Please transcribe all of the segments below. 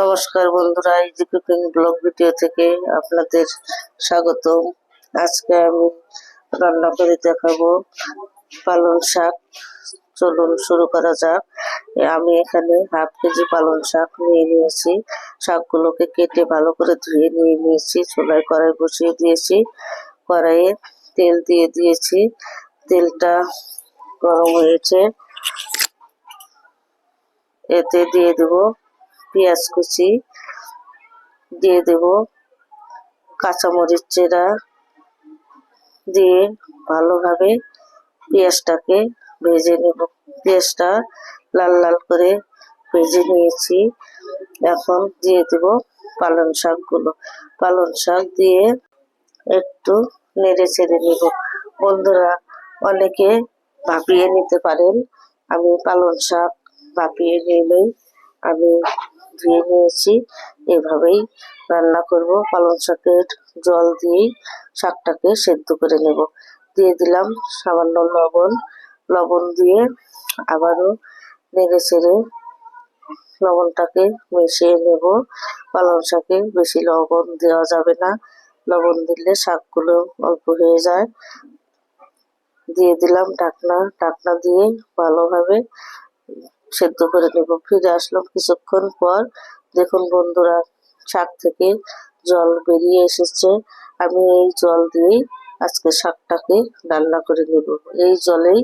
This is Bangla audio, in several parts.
নমস্কার বন্ধুরা, ইজি কুকিং ব্লগ ভিডিও থেকে আপনাদের স্বাগত। আজকে আমি রান্না করে দেখাবো পালং শাক। চলুন শুরু করা যাক। আমি এখানে হাফ কেজি পালং শাক নিয়ে নিয়েছি। শাকগুলোকে কেটে ভালো করে ধুয়ে নিয়ে নিয়েছি। চুলায় কড়াই বসিয়ে দিয়েছি। কড়াইয়ে তেল দিয়ে দিয়েছি। তেলটা গরম হয়েছে, এতে দিয়ে দেব পেঁয়াজ কুচি, দিয়ে দেব কাঁচামরিচ চেরা, দিয়ে ভালোভাবে পেঁয়াজটাকে ভেজে নেব। পেঁয়াজটা লাল লাল করে ভেজে নিয়েছি। এখন দিয়ে দেব পালং শাকগুলো। পালং শাক দিয়ে একটু নেড়ে ছেড়ে নেব। বন্ধুরা, অনেকে ভাপিয়ে নিতে পারেন। আমি পালং শাক ভাপিয়ে নিলেই আমি ধুয়ে নিয়েছি। এভাবেই রান্না করব। পালং শাকের জল দিয়েই শাকটাকে সেদ্ধ করে নেব। দিয়ে দিলাম সামান্য লবণ দিয়ে আবারও নেড়ে ছেড়ে লবণটাকে মিশিয়ে নেব। পালং শাকে বেশি লবণ দেওয়া যাবে না, লবণ দিলে শাকগুলো অল্প হয়ে যায়। দিয়ে দিলাম ঢাকনা দিয়ে ভালোভাবে সেদ্ধ করে নেব। ফিরে আসলাম কিছুক্ষণ পর। দেখুন বন্ধুরা, শাক থেকে জল বেরিয়ে এসেছে। আমি এই জল দিয়েই আজকে শাকটাকে রান্না করে নেব। এই জলেই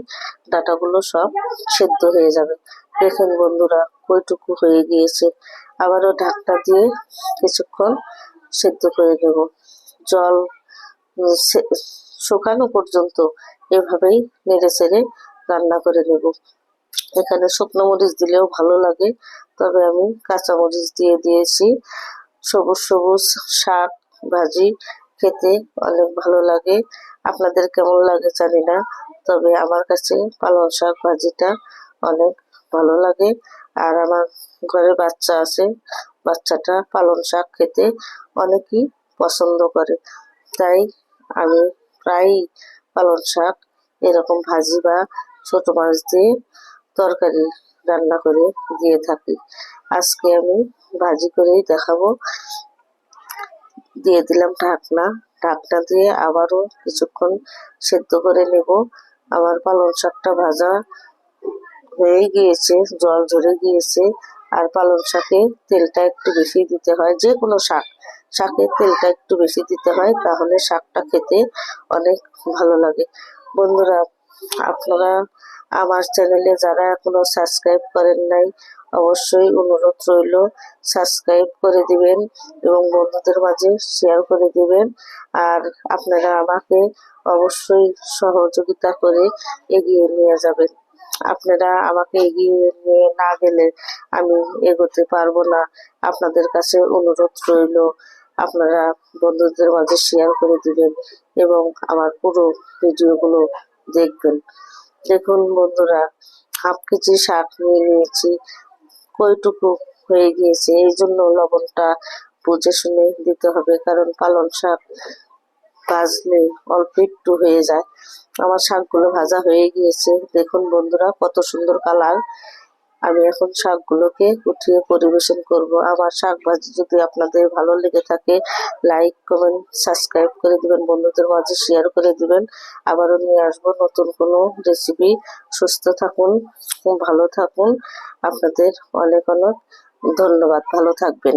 ডাঁটাগুলো সব সেদ্ধ হয়ে যাবে। দেখুন বন্ধুরা, কইটুকু হয়ে গিয়েছে। আবারও ঢাকনা দিয়ে কিছুক্ষণ সেদ্ধ করে নেব। জল শুকানো পর্যন্ত এভাবেই নেড়ে চেড়ে রান্না করে নেব। এখানে শুকনো মরিচ দিলেও ভালো লাগে, তবে আমি কাঁচা মরিচ দিয়ে দিয়েছি। সবুজ সবুজ শাক ভাজি খেতে অনেক ভালো লাগে। আপনাদের কেমন লাগে জানি না, তবে আমার কাছে পালং শাক ভাজিটা অনেক ভালো লাগে। আর আমার ঘরে বাচ্চা আছে, বাচ্চাটা পালং শাক খেতে অনেকই পছন্দ করে। তাই আমি প্রায়ই পালং শাক এরকম ভাজি বা ছোট মাছ দিয়ে তরকারি রান্না করে দিয়ে থাকি। আজকে আমি ভাজি করেই দেখাবো। দিয়ে দিলাম ঢাকনা দিয়ে আবারও কিছুক্ষণ সেদ্ধ করে নেব। আমার পালং শাকটা ভাজা হয়ে গিয়েছে, জল ঝরে গিয়েছে। আর পালং শাকে তেলটা একটু বেশি দিতে হয়। যে কোনো শাকের তেলটা একটু বেশি দিতে হয়, তাহলে শাকটা খেতে অনেক ভালো লাগে। বন্ধুরা, আপনারা আমার চ্যানেলে যারা এখনো সাবস্ক্রাইব করেন নাই, অবশ্যই অনুরোধ রইল সাবস্ক্রাইব করে দিবেন এবং বন্ধুদের মাঝে শেয়ার করে দিবেন। আর আপনারা আমাকে অবশ্যই সহযোগিতা করে এগিয়ে নিয়ে যাবেন। আপনারা আমাকে এগিয়ে নিয়ে না গেলে আমি এগোতে পারবো না। আপনাদের কাছে অনুরোধ রইল আপনারা বন্ধুদের মাঝে শেয়ার করে দিবেন এবং আমার পুরো ভিডিওগুলো দেখবেন। দেখুন বন্ধুরা, হাফ কেজি শাক নিয়ে নিয়েছি। কইটুকু হয়ে গিয়েছে, এই জন্য লবণটা বুঝে শুনে দিতে হবে, কারণ পালং শাক ভাজলে অল্প একটু হয়ে যায়। আমার শাকগুলো ভাজা হয়ে গিয়েছে। দেখুন বন্ধুরা, কত সুন্দর কালার। আমি এখন শাকগুলোকে উঠিয়ে পরিবেশন করব। আমার শাক ভাজি যদি আপনাদের ভালো লেগে থাকে, লাইক কমেন্ট সাবস্ক্রাইব করে দিবেন, বন্ধুদের মাঝে শেয়ার করে দিবেন। আবারও নিয়ে আসবো নতুন কোনো রেসিপি। সুস্থ থাকুন, ভালো থাকুন। আপনাদের অনেক অনেক ধন্যবাদ। ভালো থাকবেন।